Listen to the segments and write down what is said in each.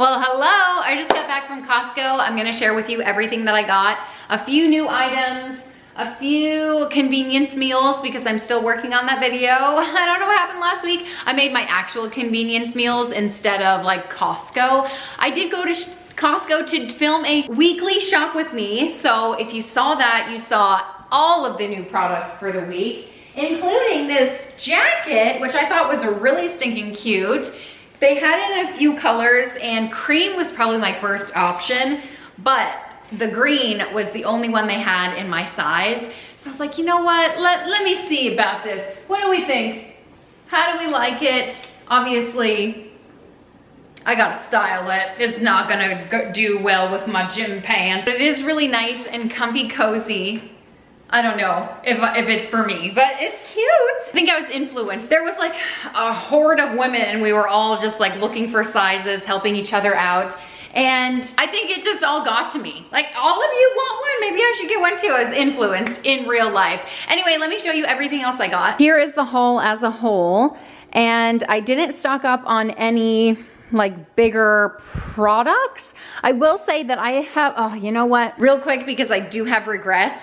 Well, hello, I just got back from Costco. I'm gonna share with you everything that I got. A few new items, a few convenience meals because I'm still working on that video. I don't know what happened last week. I made my actual convenience meals instead of like Costco. I did go to Costco to film a weekly shop with me. So if you saw that, you saw all of the new products for the week, including this jacket, which I thought was really stinking cute. They had it in a few colors and cream was probably my first option, but the green was the only one they had in my size. So I was like, you know what? Let me see about this. What do we think? How do we like it? Obviously, I gotta style it. It's not gonna do well with my gym pants. But it is really nice and comfy cozy. I don't know if it's for me, but it's cute. I think I was influenced. There was like a horde of women and we were all just like looking for sizes, helping each other out. And I think it just all got to me. Like, all of you want one, maybe I should get one too. I was influenced in real life. Anyway, let me show you everything else I got. Here is the haul as a whole. And I didn't stock up on any like bigger products. I will say that I have, oh, you know what? Real quick, because I do have regrets.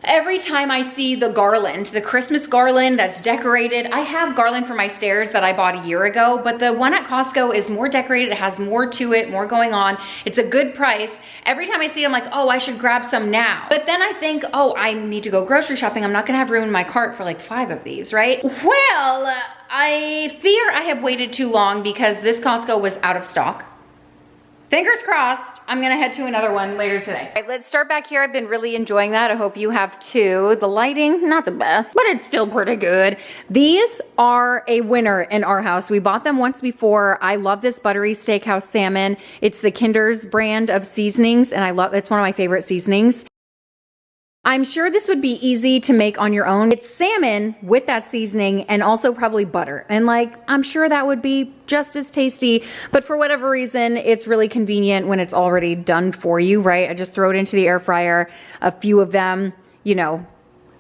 Every time I see the garland, the Christmas garland that's decorated, I have garland for my stairs that I bought a year ago, but the one at Costco is more decorated. It has more to it, more going on. It's a good price. Every time I see it, I'm like, oh, I should grab some now. But then I think, oh, I need to go grocery shopping. I'm not gonna have room in my cart for like 5 of these, right? Well, I fear I have waited too long because this Costco was out of stock. Fingers crossed, I'm gonna head to another one later today. All right, let's start back here. I've been really enjoying that. I hope you have too. The lighting, not the best, but it's still pretty good. These are a winner in our house. We bought them once before. I love this buttery steakhouse salmon. It's the Kinder's brand of seasonings, and it's one of my favorite seasonings. I'm sure this would be easy to make on your own. It's salmon with that seasoning and also probably butter. And like, I'm sure that would be just as tasty, but for whatever reason, it's really convenient when it's already done for you, right? I just throw it into the air fryer, a few of them, you know,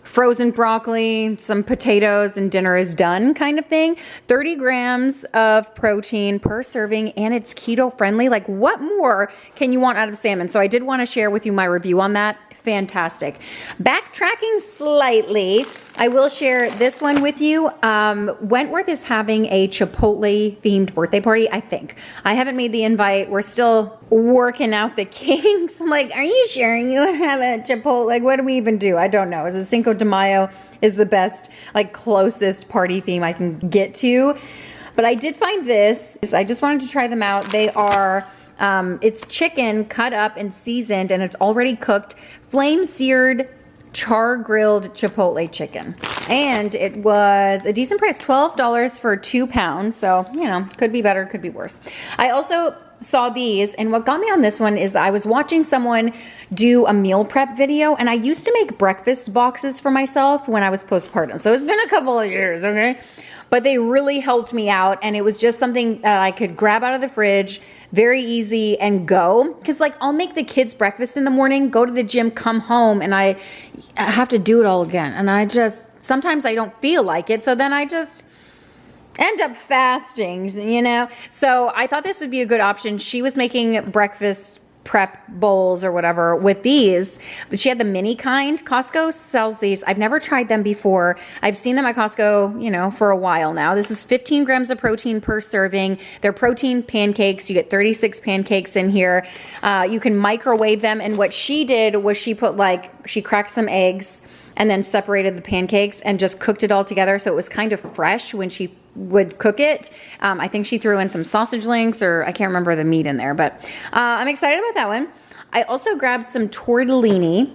frozen broccoli, some potatoes, and dinner is done kind of thing. 30 grams of protein per serving, and it's keto friendly. Like, what more can you want out of salmon? So I did want to share with you my review on that. Fantastic. Backtracking slightly, I will share this one with you. Wentworth is having a Chipotle themed birthday party, I think. I haven't made the invite. We're still working out the kinks. I'm like, are you sharing you have a Chipotle? Like, what do we even do? I don't know. Is it Cinco de Mayo is the best, like, closest party theme I can get to. But I did find this. I just wanted to try them out. They are, it's chicken cut up and seasoned, and it's already cooked. Flame seared, char grilled Chipotle chicken. And it was a decent price, $12 for 2 pounds. So, you know, could be better, could be worse. I also saw these, and what got me on this one is that I was watching someone do a meal prep video, and I used to make breakfast boxes for myself when I was postpartum. So it's been a couple of years, okay? But they really helped me out, and it was just something that I could grab out of the fridge, very easy, and go. Because like, I'll make the kids breakfast in the morning, go to the gym, come home, and I have to do it all again. And I just, sometimes I don't feel like it, so then I just end up fasting, you know? So I thought this would be a good option. She was making breakfast prep bowls or whatever with these, but she had the mini kind. Costco sells these. I've never tried them before. I've seen them at Costco, you know, for a while now. This is 15 grams of protein per serving. They're protein pancakes. You get 36 pancakes in here. You can microwave them. And what she did was she cracked some eggs and then separated the pancakes and just cooked it all together. So it was kind of fresh when she would cook it. I think she threw in some sausage links, or I can't remember the meat in there, but I'm excited about that one. I also grabbed some tortellini.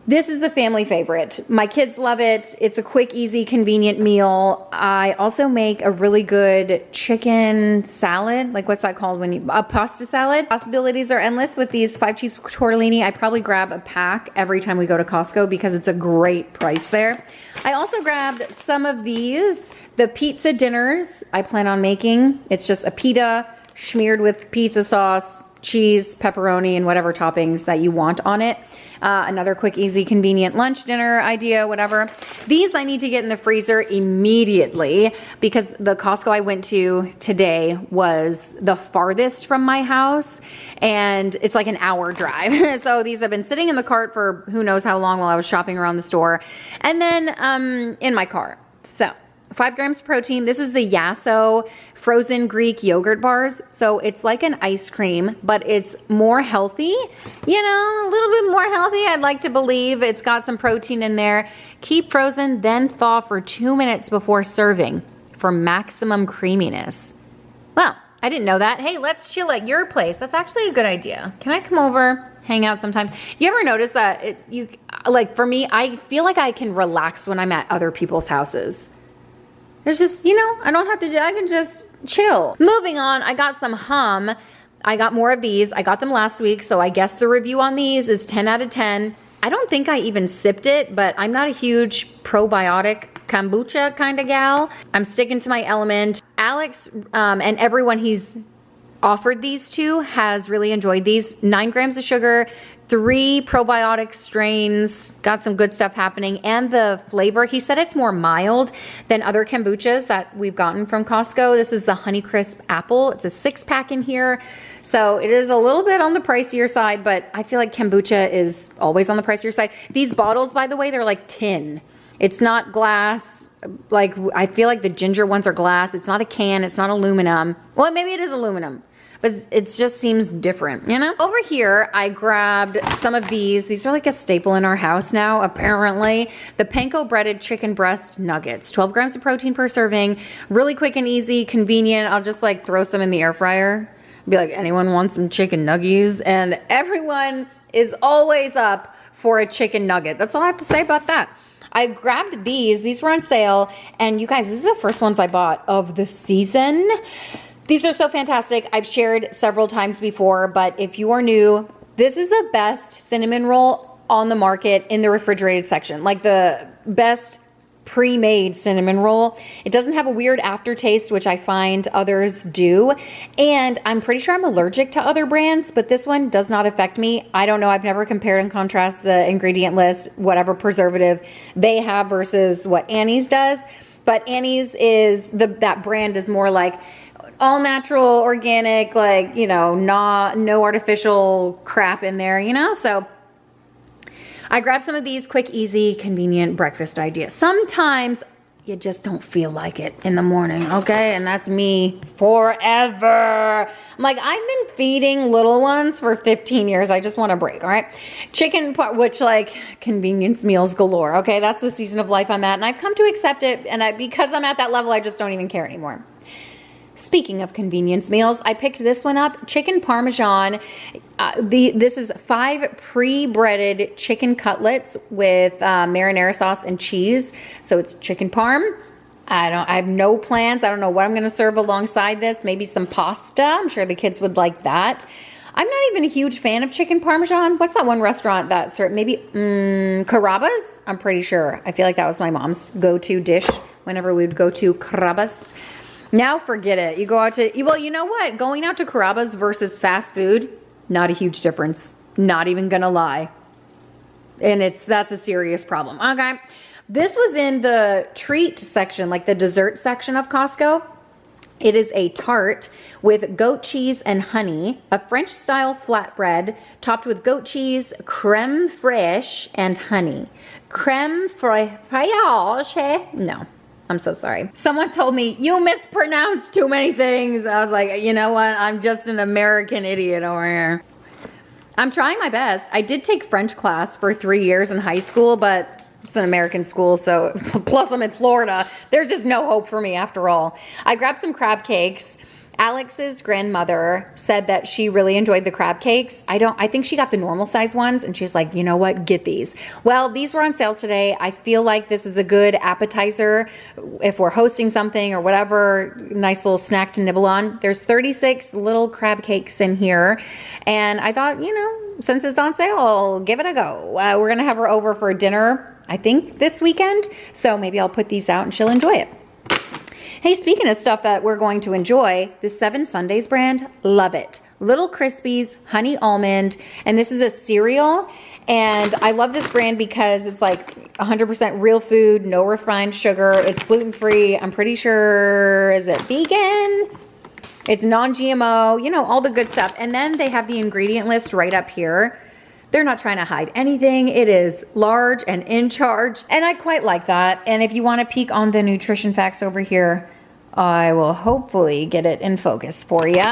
This is a family favorite. My kids love it. It's a quick, easy, convenient meal. I also make a really good chicken salad. Like, what's that called? A pasta salad. Possibilities are endless with these 5-cheese tortellini. I probably grab a pack every time we go to Costco because it's a great price there. I also grabbed some of these, the pizza dinners I plan on making. It's just a pita smeared with pizza sauce, cheese, pepperoni, and whatever toppings that you want on it. Another quick, easy, convenient lunch, dinner idea, whatever. These I need to get in the freezer immediately because the Costco I went to today was the farthest from my house and it's like an hour drive. So these have been sitting in the cart for who knows how long while I was shopping around the store and then in my car. So 5 grams of protein. This is the Yasso frozen Greek yogurt bars. So it's like an ice cream, but it's more healthy, you know, a little bit more healthy. I'd like to believe it's got some protein in there. Keep frozen, then thaw for 2 minutes before serving for maximum creaminess. Well, I didn't know that. Hey, let's chill at your place. That's actually a good idea. Can I come over, hang out sometime? You ever notice that like for me, I feel like I can relax when I'm at other people's houses. There's just, you know, I don't have to, I can just chill. Moving on, I got some Hum. I got more of these. I got them last week, so I guess the review on these is 10 out of 10. I don't think I even sipped it, but I'm not a huge probiotic kombucha kind of gal. I'm sticking to my element. Alex and everyone he's offered these to has really enjoyed these. 9 grams of sugar, 3 probiotic strains, got some good stuff happening. And the flavor, he said it's more mild than other kombuchas that we've gotten from Costco. This is the Honeycrisp Apple. It's a 6-pack in here. So it is a little bit on the pricier side, but I feel like kombucha is always on the pricier side. These bottles, by the way, they're like tin. It's not glass. Like, I feel like the ginger ones are glass. It's not a can. It's not aluminum. Well, maybe it is aluminum, but it just seems different, you know? Over here, I grabbed some of these. These are like a staple in our house now, apparently. The panko breaded chicken breast nuggets. 12 grams of protein per serving. Really quick and easy, convenient. I'll just like throw some in the air fryer. Be like, anyone want some chicken nuggies? And everyone is always up for a chicken nugget. That's all I have to say about that. I grabbed these. These were on sale. And you guys, this is the first ones I bought of the season. These are so fantastic. I've shared several times before, but if you are new, this is the best cinnamon roll on the market in the refrigerated section. Like the best pre-made cinnamon roll. It doesn't have a weird aftertaste, which I find others do. And I'm pretty sure I'm allergic to other brands, but this one does not affect me. I don't know. I've never compared and contrast the ingredient list, whatever preservative they have versus what Annie's does. But Annie's is, that brand is more like all natural, organic, like, you know, no artificial crap in there, you know? So I grabbed some of these quick, easy, convenient breakfast ideas. Sometimes you just don't feel like it in the morning, okay? And that's me forever. I'm like, I've been feeding little ones for 15 years. I just want a break, all right? Chicken, which like convenience meals galore, okay? That's the season of life I'm at. And I've come to accept it. And because I'm at that level, I just don't even care anymore. Speaking of convenience meals, I picked this one up, chicken parmesan. This is 5 pre-breaded chicken cutlets with marinara sauce and cheese. So it's chicken parm. I have no plans. I don't know what I'm gonna serve alongside this. Maybe some pasta. I'm sure the kids would like that. I'm not even a huge fan of chicken parmesan. What's that one restaurant that served, maybe Carrabba's? I'm pretty sure. I feel like that was my mom's go-to dish whenever we would go to Carrabba's. Now forget it. You go out to, well, you know what? Going out to Carrabba's versus fast food, not a huge difference. Not even gonna lie. And that's a serious problem. Okay. This was in the treat section, like the dessert section of Costco. It is a tart with goat cheese and honey, a French style flatbread topped with goat cheese, creme fraiche, and honey. Creme fraiche? No. I'm so sorry. Someone told me, you mispronounce too many things. I was like, you know what? I'm just an American idiot over here. I'm trying my best. I did take French class for 3 years in high school, but it's an American school, so plus I'm in Florida. There's just no hope for me after all. I grabbed some crab cakes. Alex's grandmother said that she really enjoyed the crab cakes. I think she got the normal size ones and she's like, you know what, get these. Well, these were on sale today. I feel like this is a good appetizer if we're hosting something or whatever, nice little snack to nibble on. There's 36 little crab cakes in here. And I thought, you know, since it's on sale, I'll give it a go. We're gonna have her over for dinner, I think this weekend. So maybe I'll put these out and she'll enjoy it. Hey, speaking of stuff that we're going to enjoy, the 7 Sundays brand, love it. Little Crispies Honey Almond, and this is a cereal. And I love this brand because it's like 100% real food, no refined sugar. It's gluten-free. I'm pretty sure, is it vegan? It's non-GMO, you know, all the good stuff. And then they have the ingredient list right up here. They're not trying to hide anything. It is large and in charge, and I quite like that. And if you want to peek on the nutrition facts over here, I will hopefully get it in focus for you.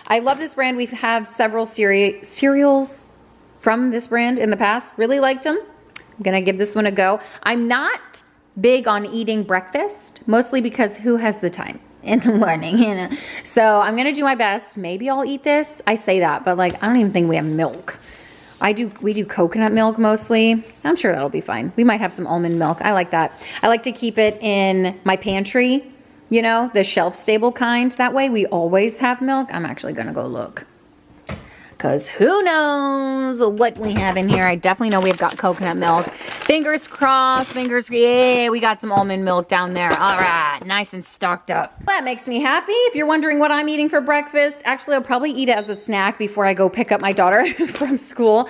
I love this brand. We have several cereals from this brand in the past. Really liked them. I'm gonna give this one a go. I'm not big on eating breakfast, mostly because who has the time in the morning, you know? So I'm gonna do my best. Maybe I'll eat this. I say that, but like, I don't even think we have milk. We do coconut milk mostly. I'm sure that'll be fine. We might have some almond milk. I like that. I like to keep it in my pantry, you know, the shelf stable kind. That way we always have milk. I'm actually gonna go look, because who knows what we have in here. I definitely know we've got coconut milk. Fingers crossed, yeah, we got some almond milk down there. All right, nice and stocked up. That makes me happy. If you're wondering what I'm eating for breakfast, actually I'll probably eat it as a snack before I go pick up my daughter from school.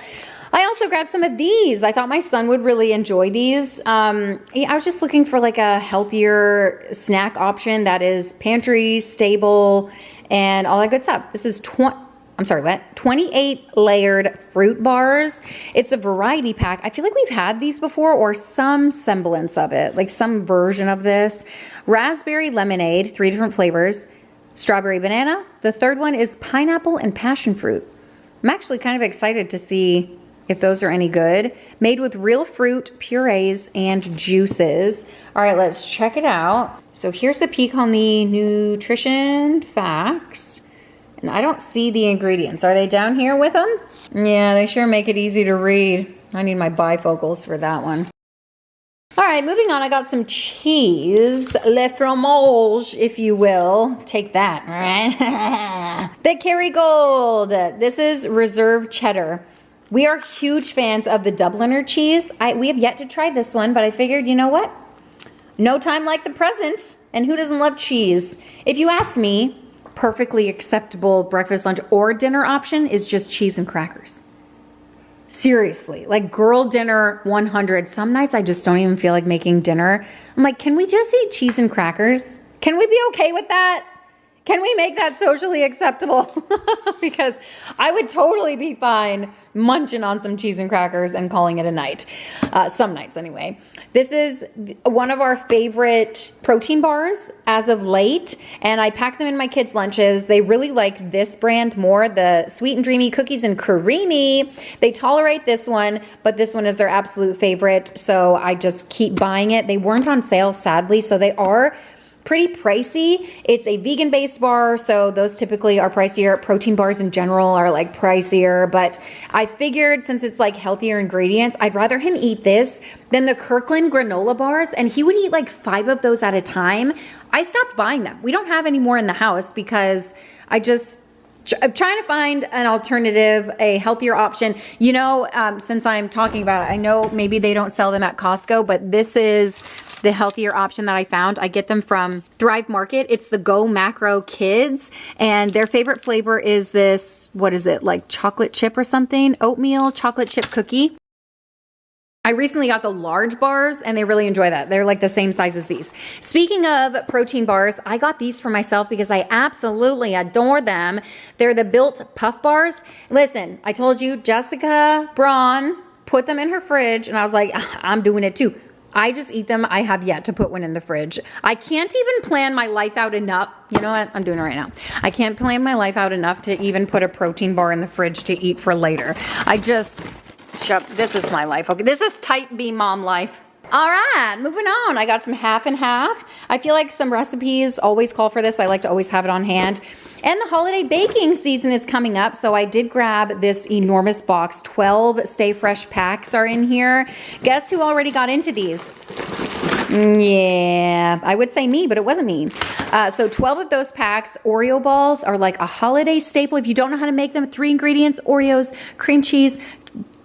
I also grabbed some of these. I thought my son would really enjoy these. I was just looking for like a healthier snack option that is pantry, stable, and all that good stuff. This is 28 layered fruit bars. It's a variety pack. I feel like we've had these before, or some semblance of it, like some version of this. Raspberry lemonade, 3 different flavors. Strawberry banana. The third one is pineapple and passion fruit. I'm actually kind of excited to see if those are any good. Made with real fruit, purees, and juices. All right, let's check it out. So here's a peek on the nutrition facts. And I don't see the ingredients. Are they down here with them? Yeah, they sure make it easy to read. I need my bifocals for that one. All right, moving on. I got some cheese, le fromage, if you will. Take that, all right? The Kerrygold. This is reserve cheddar. We are huge fans of the Dubliner cheese. We have yet to try this one, but I figured, you know what? No time like the present. And who doesn't love cheese? If you ask me, perfectly acceptable breakfast, lunch, or dinner option is just cheese and crackers. Seriously, like girl dinner 100. Some nights I just don't even feel like making dinner. I'm like, can we just eat cheese and crackers? Can we be okay with that? Can we make that socially acceptable? Because I would totally be fine munching on some cheese and crackers and calling it a night. Some nights anyway. This is one of our favorite protein bars as of late, and I pack them in my kids' lunches. They really like this brand more, the Sweet and Dreamy Cookies and Creamy. They tolerate this one, but this one is their absolute favorite, so I just keep buying it. They weren't on sale, sadly, so they are pretty pricey. It's a vegan-based bar, so those typically are pricier. Protein bars in general are like pricier, but I figured since it's like healthier ingredients, I'd rather him eat this than the Kirkland granola bars, and he would eat like 5 of those at a time. I stopped buying them. We don't have any more in the house because I'm trying to find an alternative, a healthier option. You know, since I'm talking about it, I know maybe they don't sell them at Costco, but this is the healthier option that I found. I get them from Thrive Market. It's the Go Macro Kids, and their favorite flavor is this, what is it, like chocolate chip or something? Oatmeal chocolate chip cookie. I recently got the large bars and they really enjoy that. They're like the same size as these. Speaking of protein bars, I got these for myself because I absolutely adore them. They're the Built Puff Bars. Listen, I told you Jessica Braun put them in her fridge and I was like, I'm doing it too. I just eat them. I have yet to put one in the fridge. I can't even plan my life out enough. You know what? I'm doing it right now. I can't plan my life out enough to even put a protein bar in the fridge to eat for later. This is my life. Okay, this is type B mom life. All right, moving on. I got some half and half. I feel like some recipes always call for this. I like to always have it on hand. And the holiday baking season is coming up, so I did grab this enormous box. 12 Stay Fresh packs are in here. Guess who already got into these? Yeah, I would say me, but it wasn't me. So 12 of those packs. Oreo balls are like a holiday staple. If you don't know how to make them, 3 ingredients: Oreos, cream cheese,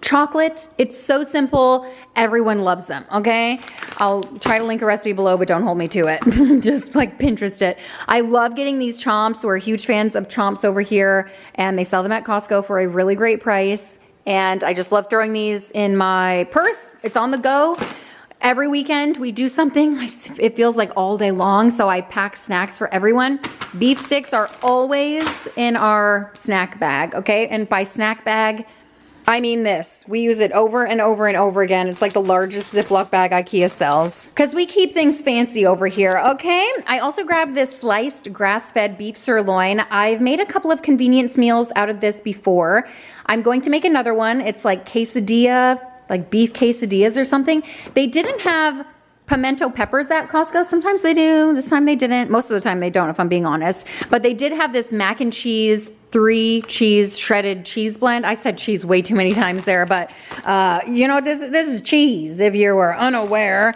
chocolate. It's so simple. Everyone loves them, okay? I'll try to link a recipe below, but don't hold me to it. Just like Pinterest it. I love getting these chomps. We're huge fans of chomps over here, and they sell them at Costco for a really great price. And I just love throwing these in my purse. It's on the go. Every weekend we do something. It feels like all day long, so I pack snacks for everyone. Beef sticks are always in our snack bag, okay? And by snack bag, I mean this. We use it over and over and over again. It's like the largest Ziploc bag IKEA sells. Because we keep things fancy over here, okay? I also grabbed this sliced grass-fed beef sirloin. I've made a couple of convenience meals out of this before. I'm going to make another one. It's like quesadilla, like beef quesadillas or something. They didn't have pimento peppers at Costco. Sometimes they do. This time they didn't. Most of the time they don't, if I'm being honest. But they did have this mac and cheese 3 cheese shredded cheese blend. I said cheese way too many times there, but you know, this is cheese if you were unaware.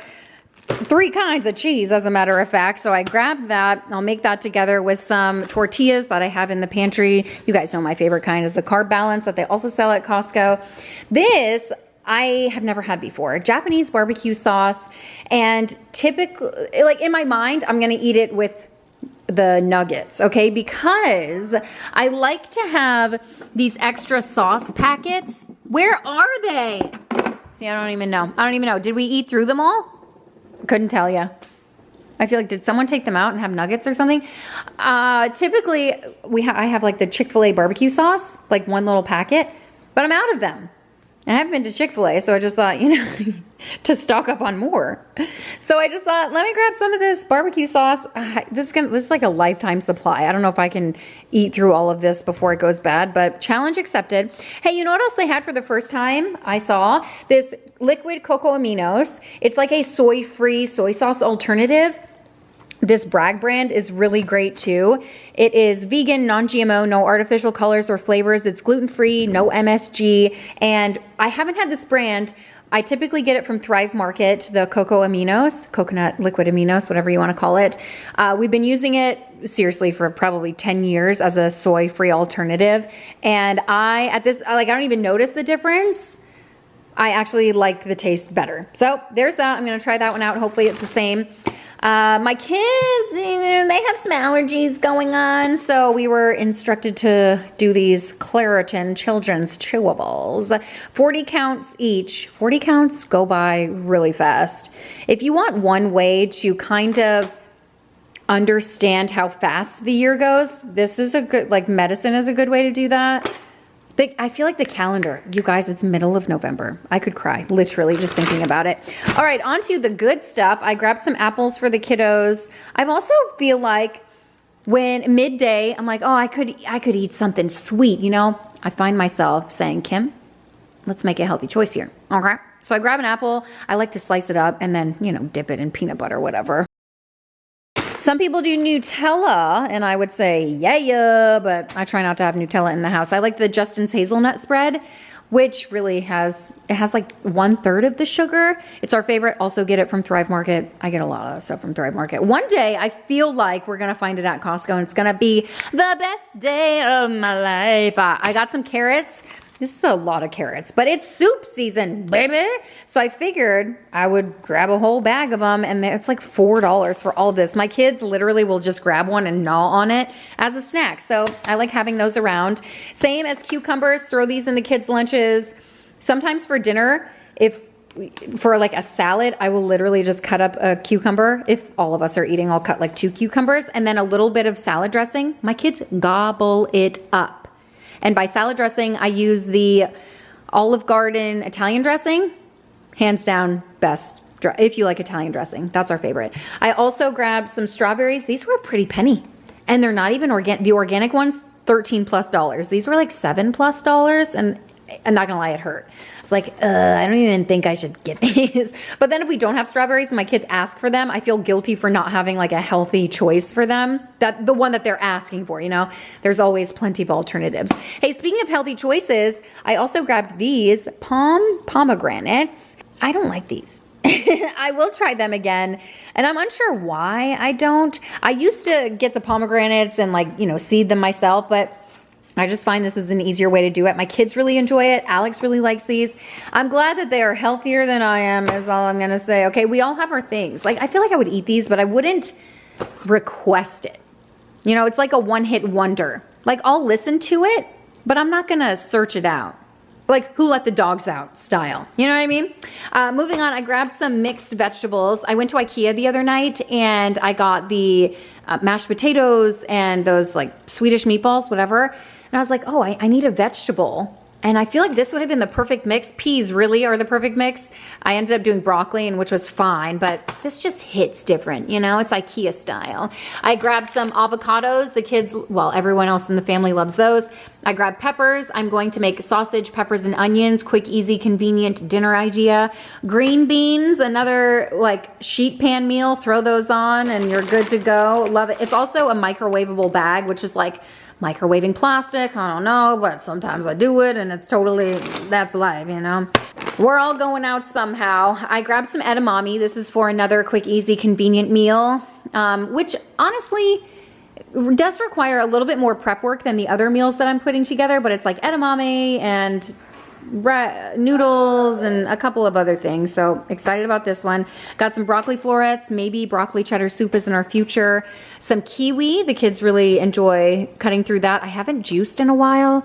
3 kinds of cheese, as a matter of fact. So I grabbed that. I'll make that together with some tortillas that I have in the pantry. You guys know my favorite kind is the Carb Balance that they also sell at Costco. This I have never had before. Japanese barbecue sauce, and typically, like in my mind, I'm gonna eat it with the nuggets, okay? Because I like to have these extra sauce packets. Where are they? See, I don't even know. Did we eat through them all? Couldn't tell you. I feel like, did someone take them out and have nuggets or something? Typically, I have like the Chick-fil-A barbecue sauce, like one little packet, but I'm out of them. And I haven't been to Chick-fil-A, so I just thought, you know, to stock up on more. So I just thought, let me grab some of this barbecue sauce. This is like a lifetime supply. I don't know if I can eat through all of this before it goes bad, but challenge accepted. Hey, you know what else they had for the first time? I saw this liquid cocoa aminos. It's like a soy-free soy sauce alternative. This Bragg brand is really great too. It is vegan, non-GMO, no artificial colors or flavors. It's gluten-free, no MSG. And I haven't had this brand. I typically get it from Thrive Market, the cocoa aminos, coconut liquid aminos, whatever you want to call it. We've been using it seriously for probably 10 years as a soy-free alternative. And I don't even notice the difference. I actually like the taste better. So there's that. I'm going to try that one out. Hopefully it's the same. My kids, they have some allergies going on, so we were instructed to do these Claritin children's chewables. 40 counts each. 40 counts go by really fast. If you want one way to kind of understand how fast the year goes, this is a good, like medicine is a good way to do that. I feel like the calendar, you guys, it's middle of November. I could cry, literally, just thinking about it. All right, on to the good stuff. I grabbed some apples for the kiddos. I also feel like when midday, I'm like, oh, I could eat something sweet, you know? I find myself saying, Kim, let's make a healthy choice here, okay? So I grab an apple. I like to slice it up and then, you know, dip it in peanut butter, whatever. Some people do Nutella, and I would say, yeah, but I try not to have Nutella in the house. I like the Justin's hazelnut spread, which really has like 1/3 of the sugar. It's our favorite. Also get it from Thrive Market. I get a lot of stuff from Thrive Market. One day, I feel like we're gonna find it at Costco, and it's gonna be the best day of my life. I got some carrots. This is a lot of carrots, but it's soup season, baby. So I figured I would grab a whole bag of them, and it's like $4 for all this. My kids literally will just grab one and gnaw on it as a snack. So I like having those around. Same as cucumbers, throw these in the kids' lunches. Sometimes for dinner, for like a salad, I will literally just cut up a cucumber. If all of us are eating, I'll cut like 2 cucumbers and then a little bit of salad dressing. My kids gobble it up. And by salad dressing, I use the Olive Garden Italian dressing. Hands down, best, if you like Italian dressing. That's our favorite. I also grabbed some strawberries. These were a pretty penny. And they're not even organic. The organic ones, $13+. These were like $7+. And I'm not gonna lie, it hurt. It's like, I don't even think I should get these. But then if we don't have strawberries and my kids ask for them, I feel guilty for not having like a healthy choice for them. The one that they're asking for, you know? There's always plenty of alternatives. Hey, speaking of healthy choices, I also grabbed these pomegranates. I don't like these. I will try them again. And I'm unsure why I don't. I used to get the pomegranates and like, you know, seed them myself, but I just find this is an easier way to do it. My kids really enjoy it. Alex really likes these. I'm glad that they are healthier than I am, is all I'm gonna say. Okay, we all have our things. Like, I feel like I would eat these, but I wouldn't request it. You know, it's like a one-hit wonder. Like, I'll listen to it, but I'm not gonna search it out. Like, who let the dogs out style. You know what I mean? Moving on, I grabbed some mixed vegetables. I went to Ikea the other night and I got the mashed potatoes and those like Swedish meatballs, whatever. And I was like, oh, I need a vegetable. And I feel like this would have been the perfect mix. Peas really are the perfect mix. I ended up doing broccoli, and which was fine, but this just hits different, you know? It's Ikea style. I grabbed some avocados. The kids, well, everyone else in the family loves those. I grabbed peppers. I'm going to make sausage, peppers, and onions. Quick, easy, convenient dinner idea. Green beans, another like sheet pan meal. Throw those on and you're good to go. Love it. It's also a microwavable bag, which is like microwaving plastic. I don't know, but sometimes I do it and it's totally, that's life, you know? We're all going out somehow. I grabbed some edamame. This is for another quick, easy, convenient meal, which honestly does require a little bit more prep work than the other meals that I'm putting together, but it's like edamame and noodles and a couple of other things. So excited about this one. Got some broccoli florets, maybe broccoli cheddar soup is in our future. Some kiwi, the kids really enjoy cutting through that. I haven't juiced in a while.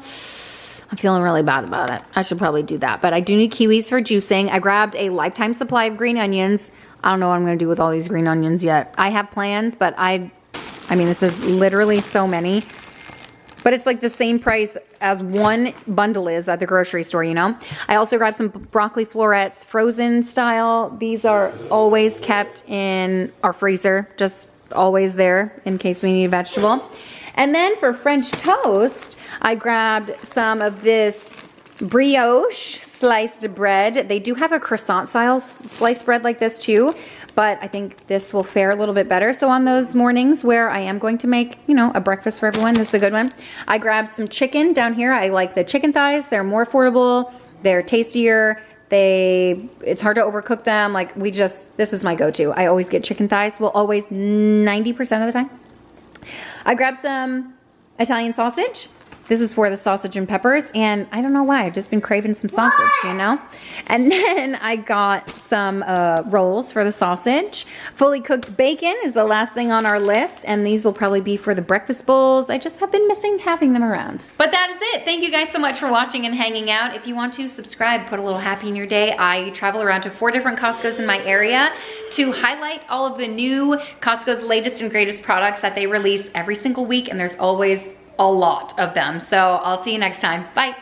I'm feeling really bad about it. I should probably do that, but I do need kiwis for juicing. I grabbed a lifetime supply of green onions. I don't know what I'm gonna do with all these green onions yet. I have plans, but I mean, this is literally so many. But it's like the same price as one bundle is at the grocery store, you know? I also grabbed some broccoli florets, frozen style. These are always kept in our freezer, just always there in case we need a vegetable. And then for French toast, I grabbed some of this brioche sliced bread. They do have a croissant style sliced bread like this too, but I think this will fare a little bit better. So on those mornings where I am going to make, you know, a breakfast for everyone, this is a good one. I grabbed some chicken down here. I like the chicken thighs. They're more affordable. They're tastier. It's hard to overcook them. Like this is my go-to. I always get chicken thighs. Well, always 90% of the time. I grabbed some Italian sausage. This is for the sausage and peppers, and I don't know why, I've just been craving some sausage, you know? And then I got some rolls for the sausage. Fully cooked bacon is the last thing on our list, and these will probably be for the breakfast bowls. I just have been missing having them around. But that is it. Thank you guys so much for watching and hanging out. If you want to subscribe, put a little happy in your day. I travel around to 4 different Costco's in my area to highlight all of the new Costco's latest and greatest products that they release every single week, and there's always a lot of them. So I'll see you next time. Bye.